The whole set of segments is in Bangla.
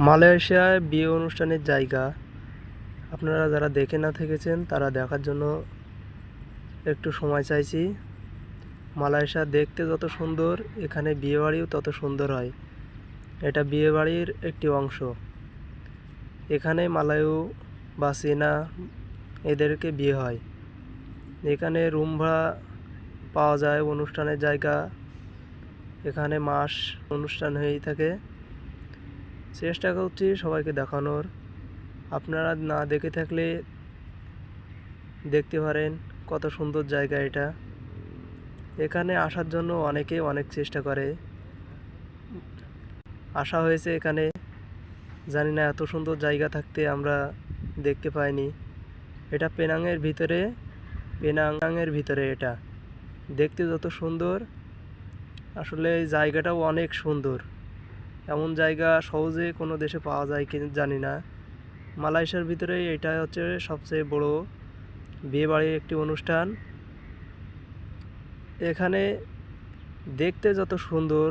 মালয়েশিয়ায় বিয়ে অনুষ্ঠানের জায়গা আপনারা যারা দেখে না থেকেছেন তারা দেখার জন্য একটু সময় চাইছি। মালয়েশিয়া দেখতে যত সুন্দর, এখানে বিয়েবাড়িও তত সুন্দর হয়। এটা বিয়েবাড়ির একটি অংশ। এখানে মালায়ু বা চীনা এদেরকে বিয়ে হয়। এখানে রুম ভাড়া পাওয়া যায়, অনুষ্ঠানের জায়গা। এখানে মাস অনুষ্ঠান হয়েই থাকে। চেষ্টা করছি সবাইকে দেখানোর। আপনারা না দেখে থাকলে দেখতে পারেন কত সুন্দর জায়গা এটা। এখানে আসার জন্য অনেকে অনেক চেষ্টা করে। আসা হয়েছে এখানে, জানি না এত সুন্দর জায়গা থাকতে আমরা দেখতে পাইনি। এটা পেনাংয়ের ভিতরে এটা দেখতে যত সুন্দর, আসলে এই জায়গাটাও অনেক সুন্দর। এমন জায়গা সহজে কোনো দেশে পাওয়া যায় কি জানি না। মালয়েশিয়ার ভিতরে এটা হচ্ছে সবচেয়ে বড় বিয়েবাড়ির একটি অনুষ্ঠান। এখানে দেখতে যত সুন্দর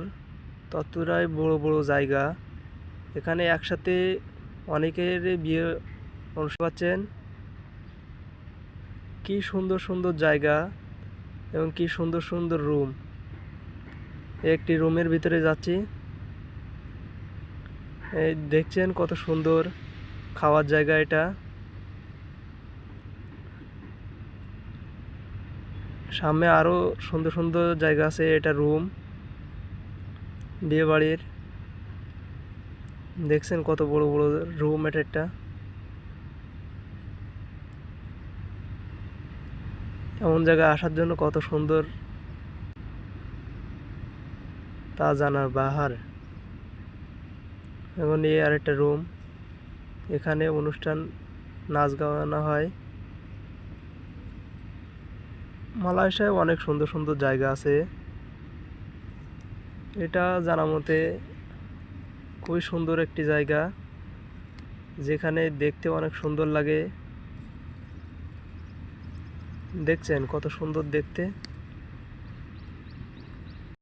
ততটাই বড় বড় জায়গা। এখানে একসাথে অনেকের বিয়ে অনুষ্ঠান পাচ্ছেন। কি সুন্দর সুন্দর জায়গা এবং কি সুন্দর সুন্দর রুম। একটি রুমের ভিতরে যাচ্ছি, এই দেখছেন কত সুন্দর খাওয়ার জায়গা এটা। সামনে আরো সুন্দর সুন্দর জায়গা আছে। এটা রুম বিয়ে বাড়ির, দেখছেন কত বড় বড় রুম। এটা এমন জায়গায় আসার জন্য কত সুন্দর তা জানার বাহার। এখন এই আরেকটা রুম, এখানে অনুষ্ঠান নাচ গাওয়ানো হয়। মালয়েশিয়ায় অনেক সুন্দর সুন্দর জায়গা আছে। এটা জানা মতে খুবই সুন্দর একটি জায়গা, যেখানে দেখতে অনেক সুন্দর লাগে। দেখছেন কত সুন্দর দেখতে।